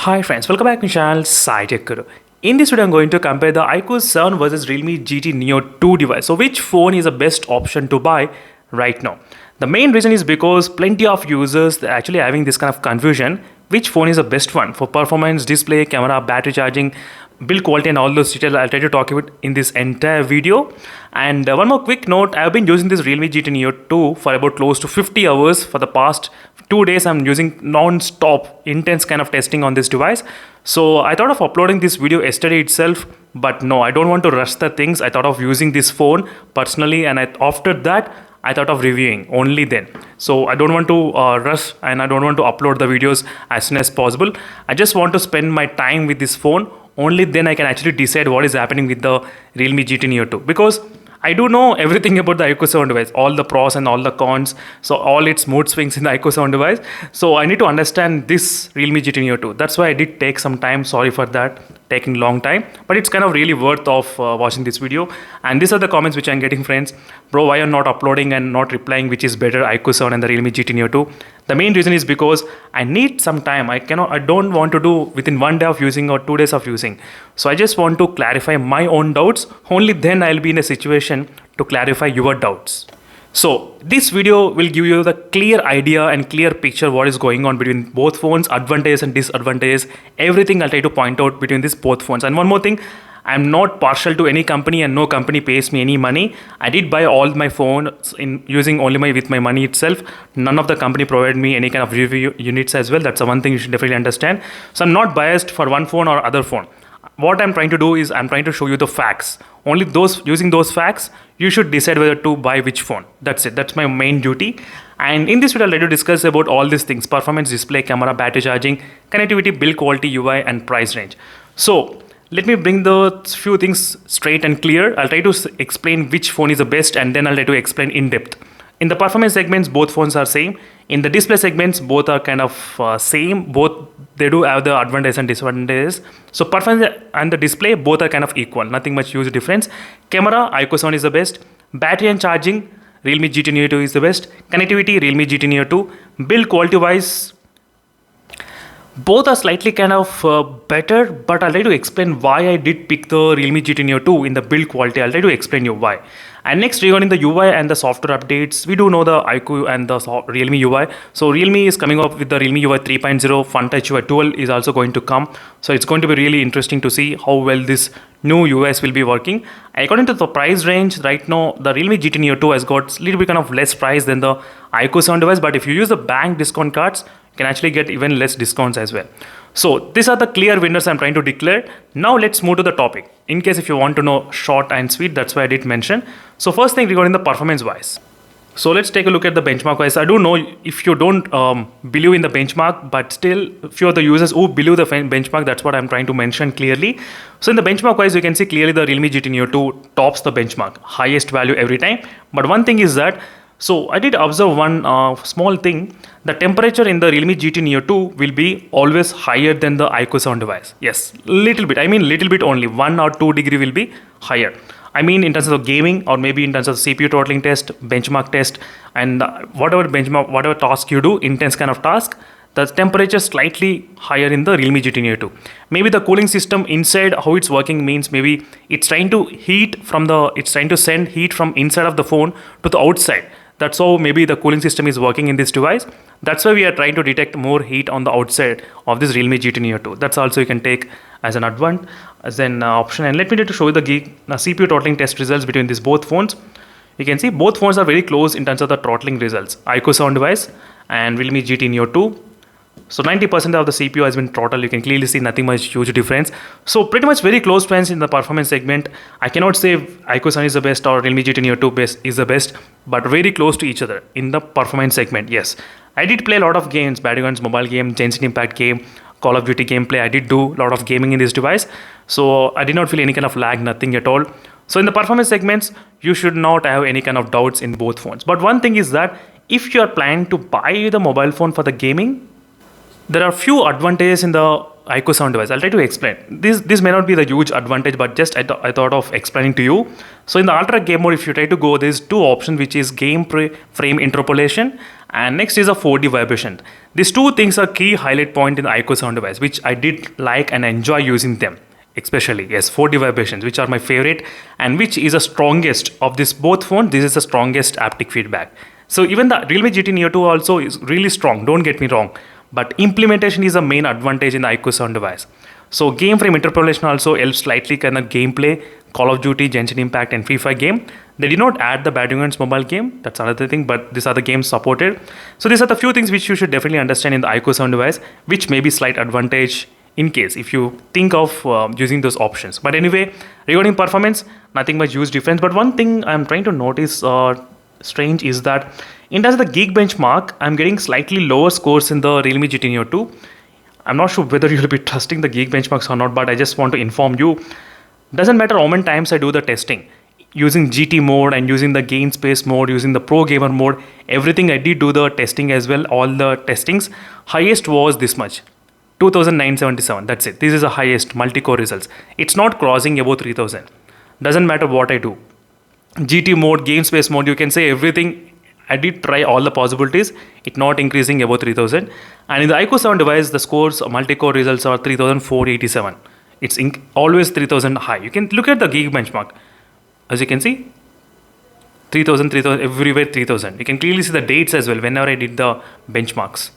Hi friends, welcome back to my channel Tecno. In this video, I'm going to compare the iQOO 7 versus Realme GT Neo 2 device. So which phone is the best option to buy right now? The main reason is because plenty of users are actually having this kind of confusion. Which phone is the best one for performance, display, camera, battery charging, build quality and all those details I'll try to talk about in this entire video. And one more quick note, I've been using this Realme GT Neo 2 for about close to 50 hours for the past 2 days. I'm using non-stop intense kind of testing on this device. So I thought of uploading this video yesterday itself, but no, I don't want to rush the things. I thought of using this phone personally, and after that I thought of reviewing only then. So I don't want to rush, and I don't want to upload the videos as soon as possible. I just want to spend my time with this phone. Only then I can actually decide what is happening with the Realme GT Neo 2, because I do know everything about the iQOO 7 device, all the pros and all the cons, so all its mood swings in the iQOO 7 device. So I need to understand this Realme GT Neo 2. That's why I did take some time. Sorry for that, taking long time, but it's kind of really worth of watching this video. And these are the comments which I'm getting, friends. Bro, why you're not uploading and not replying, which is better, iQOO 7 and the Realme GT Neo 2? The main reason is because I need some time. I don't want to do within 1 day of using or 2 days of using. So I just want to clarify my own doubts. Only then I'll be in a situation to clarify your doubts. So this video will give you the clear idea and clear picture what is going on between both phones, advantages and disadvantages, everything I'll try to point out between these both phones. And one more thing, I'm not partial to any company and no company pays me any money. I did buy all my phones in using only with my money itself. None of the company provided me any kind of review units as well. That's the one thing you should definitely understand. So I'm not biased for one phone or other phone. What I'm trying to do is I'm trying to show you the facts. Only those using those facts, you should decide whether to buy which phone. That's it. That's my main duty. And in this video, I'll try to discuss about all these things: performance, display, camera, battery charging, connectivity, build quality, UI, and price range. So let me bring the few things straight and clear. I'll try to explain which phone is the best, and then I'll try to explain in depth. In the performance segments, both phones are same. In the display segments, both are kind of same. Both, they do have the advantages and disadvantages. So performance and the display, both are kind of equal. Nothing much huge difference. Camera, iQOO 7 is the best. Battery and charging, Realme GT Neo 2 is the best. Connectivity, Realme GT Neo 2. Build quality wise, both are slightly kind of better, but I'll try to explain why I did pick the Realme GT Neo 2 in the build quality. I'll try to explain you why. And next, regarding the UI and the software updates, we do know the iQOO and the Realme UI. So Realme is coming up with the Realme UI 3.0. Fun Touch UI 12 is also going to come. So it's going to be really interesting to see how well this new UIs will be working. According to the price range, right now, the Realme GT Neo 2 has got a little bit kind of less price than the iQOO 7 device. But if you use the bank discount cards, you can actually get even less discounts as well. So these are the clear winners I'm trying to declare. Now let's move to the topic. In case if you want to know short and sweet, that's why I did mention. So first thing regarding the performance wise. So let's take a look at the benchmark wise. I do know if you don't believe in the benchmark, but still few of the users who believe the benchmark, that's what I'm trying to mention clearly. So in the benchmark wise, you can see clearly the Realme GT Neo 2 tops the benchmark, highest value every time. But one thing is that, so I did observe one small thing. The temperature in the Realme GT Neo 2 will be always higher than the iQOO 7 device. Yes, little bit. I mean little bit only. 1 or 2 degree will be higher. I mean in terms of gaming, or maybe in terms of CPU throttling test, benchmark test, and whatever benchmark, whatever task you do, intense kind of task, the temperature slightly higher in the Realme GT Neo 2. Maybe the cooling system inside, how it's working means maybe it's trying to send heat from inside of the phone to the outside. That's how maybe the cooling system is working in this device. That's why we are trying to detect more heat on the outside of this Realme GT Neo 2. That's also you can take as an advantage, as an option. And let me try to show you the CPU throttling test results between these both phones. You can see both phones are very close in terms of the throttling results. iQOO 7 device and Realme GT Neo 2. So 90% of the CPU has been throttled. You can clearly see nothing much huge difference. So pretty much very close friends in the performance segment. I cannot say iQOO 7 is the best or Realme GT Neo 2 is the best, but very close to each other in the performance segment. Yes, I did play a lot of games, Battlegrounds mobile game, Genshin Impact game, Call of Duty gameplay. I did do a lot of gaming in this device. So I did not feel any kind of lag, nothing at all. So in the performance segments, you should not have any kind of doubts in both phones. But one thing is that if you are planning to buy the mobile phone for the gaming, there are few advantages in the iQOO sound device. I'll try to explain. This may not be the huge advantage, but just I thought of explaining to you. So in the ultra game mode, if you try to go, there's two options, which is frame interpolation, and next is a 4D vibration. These two things are key highlight point in the iQOO sound device, which I did like and enjoy using them. Especially, yes, 4D vibrations, which are my favorite, and which is the strongest of this both phones. This is the strongest haptic feedback. So even the Realme GT Neo 2 also is really strong, don't get me wrong, but implementation is the main advantage in the iQOO sound device. So game frame interpolation also helps slightly kind of gameplay, Call of Duty, Genshin Impact and Free Fire game. They did not add the Battlegrounds mobile game, that's another thing, but these are the games supported. So these are the few things which you should definitely understand in the iQOO sound device, which may be slight advantage in case if you think of using those options. But anyway, regarding performance, nothing much huge difference. But one thing I'm trying to notice strange is that in terms of the geek benchmark, I'm getting slightly lower scores in the Realme GT Neo 2. I'm not sure whether you'll be trusting the geek benchmarks or not, but I just want to inform you. Doesn't matter how many times I do the testing, using GT mode and using the gain space mode, using the pro gamer mode, everything I did do the testing as well, all the testings, highest was this much. 2977, that's it. This is the highest multi-core results. It's not crossing above 3000. Doesn't matter what I do. GT mode, game space mode, you can say everything. I did try all the possibilities. It's not increasing above 3000. And in the iQOO sound device, the scores, multi-core results are 3487. It's always 3000 high. You can look at the geek benchmark. As you can see, 3000, everywhere 3000. You can clearly see the dates as well whenever I did the benchmarks.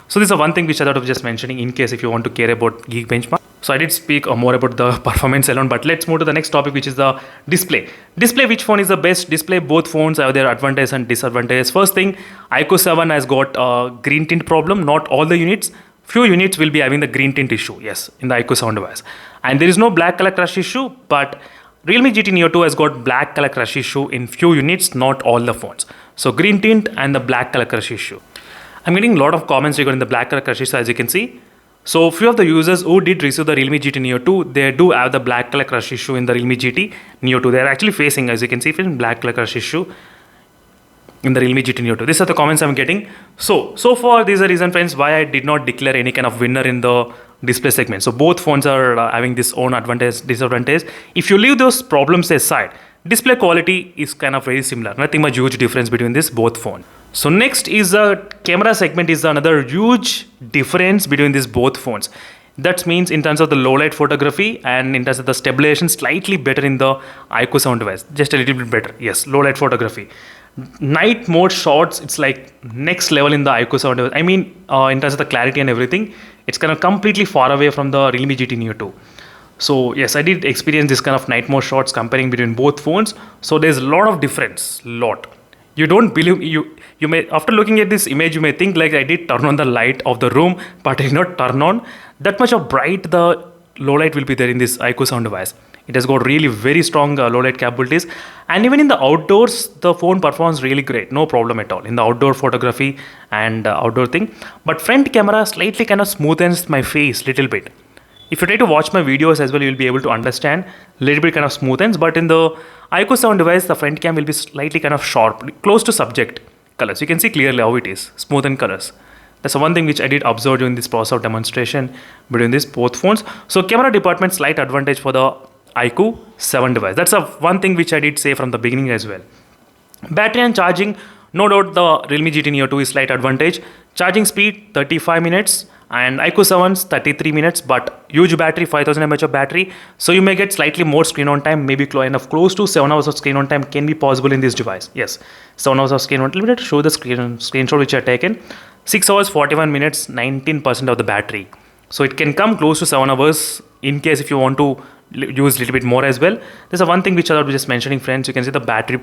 So this is one thing which I thought of just mentioning in case if you want to care about geek benchmark. So I did speak more about the performance alone, but let's move to the next topic, which is the display. Display, which phone is the best display? Both phones have their advantages and disadvantages. First thing, iQOO 7 has got a green tint problem. Not all the units. Few units will be having the green tint issue, yes, in the iQOO sound device. And there is no black color crush issue, but Realme GT Neo 2 has got black color crush issue in few units, not all the phones. So green tint and the black color crush issue. I'm getting a lot of comments regarding the black color crush issue, as you can see. So few of the users who did receive the Realme GT Neo 2, they do have the black color crush issue in the Realme GT Neo 2. They are actually facing, as you can see, black color crush issue in the Realme GT Neo 2. These are the comments I'm getting. So far, these are reason, friends, why I did not declare any kind of winner in the display segment. So both phones are having this own advantage, disadvantage. If you leave those problems aside, display quality is kind of very similar. Nothing much huge difference between this both phones. So next is the camera segment is another huge difference between these both phones. That means in terms of the low light photography and in terms of the stabilization, slightly better in the iQOO sound device. Just a little bit better. Yes, low light photography. Night mode shots, it's like next level in the iQOO sound device. I mean, in terms of the clarity and everything, it's kind of completely far away from the Realme GT Neo 2. So yes, I did experience this kind of night mode shots comparing between both phones. So there's a lot of difference, lot. You don't believe, you may, after looking at this image, you may think like I did turn on the light of the room, but I did not turn on. That much of bright the low light will be there in this iQOO sound device. It has got really very strong low light capabilities. And even in the outdoors, the phone performs really great. No problem at all in the outdoor photography and outdoor thing. But front camera slightly kind of smoothens my face little bit. If you try to watch my videos as well, you will be able to understand a little bit kind of smoothens. But in the iQOO sound device, the front cam will be slightly kind of sharp, close to subject colors. You can see clearly how it is, smoothen colors. That's the one thing which I did observe during this process of demonstration between these both phones. So camera department, slight advantage for the iQOO 7 device. That's one thing which I did say from the beginning as well. Battery and charging, no doubt the Realme GT Neo 2 is slight advantage. Charging speed 35 minutes and iQOO 7's 33 minutes, but huge battery, 5000 mAh of battery. So you may get slightly more screen on time, maybe close to 7 hours of screen on time can be possible in this device. Yes, 7 hours of screen on time. Let me show the screenshot which I have taken. 6 hours 41 minutes, 19% of the battery. So it can come close to 7 hours in case if you want to use a little bit more as well. There's one thing which I was just mentioning, friends. You can see the battery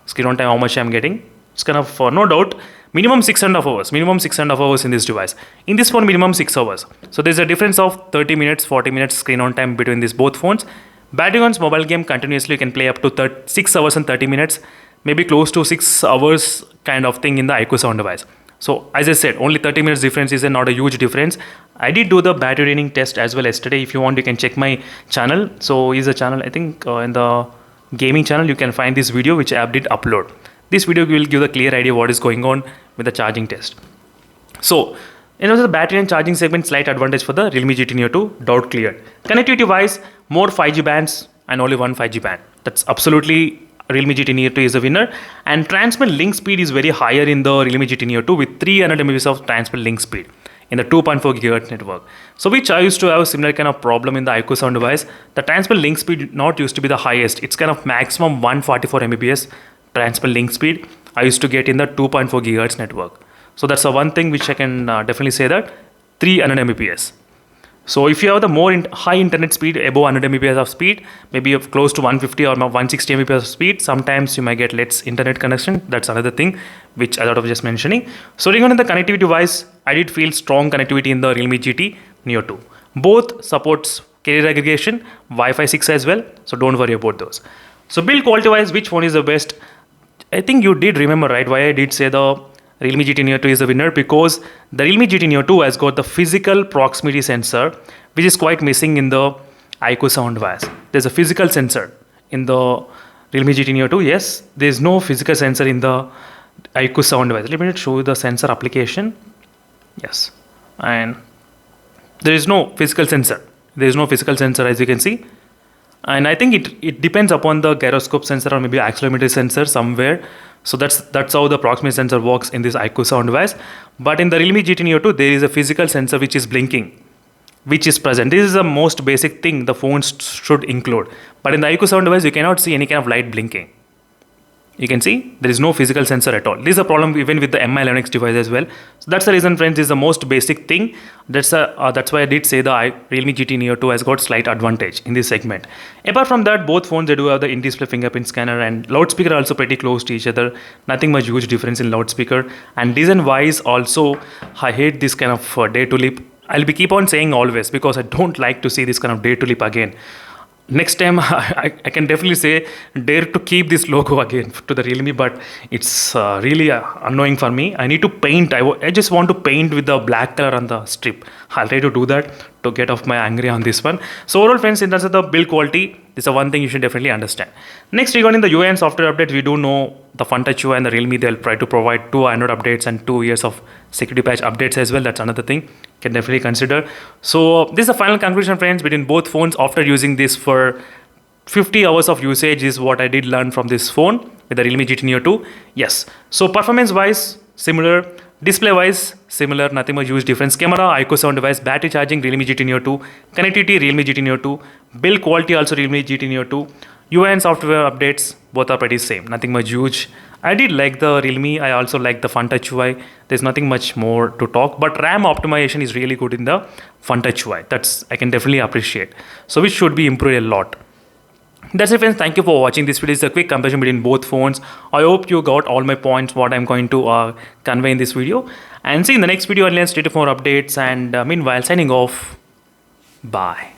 screen on time, how much I'm getting. It's kind of no doubt minimum 6.5 hours. Minimum 6.5 hours in this device. In this phone, minimum 6 hours. So there's a difference of 30 minutes, 40 minutes screen on time between these both phones. Battlegrounds mobile game continuously you can play up to 6 hours and 30 minutes, maybe close to 6 hours kind of thing in the iQOO sound device. So as I said, only 30 minutes difference is not a huge difference. I did do the battery draining test as well yesterday. If you want, you can check my channel. So is a channel, I think in the gaming channel, you can find this video which I did upload. This video will give a clear idea what is going on with the charging test. So In terms of the battery and charging segment, slight advantage for the Realme GT Neo 2, doubt cleared. Connectivity wise, more 5G bands and only one 5G band. That's absolutely Realme GT Neo 2 is a winner. And transmit link speed is very higher in the Realme GT Neo 2 with 300 Mbps of transmit link speed in the 2.4 GHz network. So which I used to have a similar kind of problem in the iQOO sound device. The transmit link speed not used to be the highest. It's kind of maximum 144 Mbps transmit link speed I used to get in the 2.4 GHz network. So that's the one thing which I can definitely say that 300 Mbps. So if you have the more high internet speed above 100 Mbps of speed, maybe of close to 150 or 160 Mbps of speed, sometimes you might get less internet connection. That's another thing which I thought of just mentioning. So regarding the connectivity wise, I did feel strong connectivity in the Realme GT Neo 2. Both supports carrier aggregation, Wi-Fi 6 as well. So don't worry about those. So build quality wise, which phone is the best? I think you did remember, right, why I did say the Realme GT Neo 2 is the winner, because the Realme GT Neo 2 has got the physical proximity sensor, which is quite missing in the iQOO sound device. There's a physical sensor in the Realme GT Neo 2. Yes, there's no physical sensor in the iQOO sound device. Let me show you the sensor application. Yes, and there is no physical sensor. There is no physical sensor, as you can see. And I think it depends upon the gyroscope sensor or maybe accelerometer sensor somewhere. So that's how the proximity sensor works in this iQOO sound device. But in the Realme GT Neo 2, there is a physical sensor which is blinking, which is present. This is the most basic thing the phones should include. But in the iQOO sound device, you cannot see any kind of light blinking. You can see there is no physical sensor at all. This is a problem even with the Mi11X device as well. So that's the reason, friends, this is the most basic thing. That's why I did say the Realme GT Neo 2 has got slight advantage in this segment. Apart from that, both phones, they do have the in-display fingerprint scanner, and loudspeaker are also pretty close to each other. Nothing much huge difference in loudspeaker. And design wise also, I hate this kind of day to lip. I'll be keep on saying always, because I don't like to see this kind of day to lip again. Next time I can definitely say dare to keep this logo again to the Realme, but it's really annoying for me. I need to paint. I just want to paint with the black color on the strip. I'll try to do that to get off my anger on this one. So overall, friends, in terms of the build quality, this is one thing you should definitely understand. Next, regarding the UI and software updates, we do know the FunTouch UI and the Realme, they'll try to provide 2 Android updates and 2 years of security patch updates as well. That's another thing can definitely consider. So this is the final conclusion, friends, between both phones after using this for 50 hours of usage is what I did learn from this phone with the Realme GT Neo 2. Yes, so performance wise similar, display wise similar, nothing much huge difference. Camera, iQOO sound device, battery charging, Realme GT Neo 2, connectivity, Realme GT Neo 2, build quality also Realme GT Neo 2, UI and software updates both are pretty same, nothing much huge. I did like the Realme, I also like the FunTouch UI. There's nothing much more to talk, but RAM optimization is really good in the FunTouch UI. That's I can definitely appreciate. So which should be improved a lot. That's it, friends. Thank you for watching this video. It's a quick comparison between both phones. I hope you got all my points, what I'm going to convey in this video. And see you in the next video. Stay tuned for more updates. And meanwhile, signing off. Bye.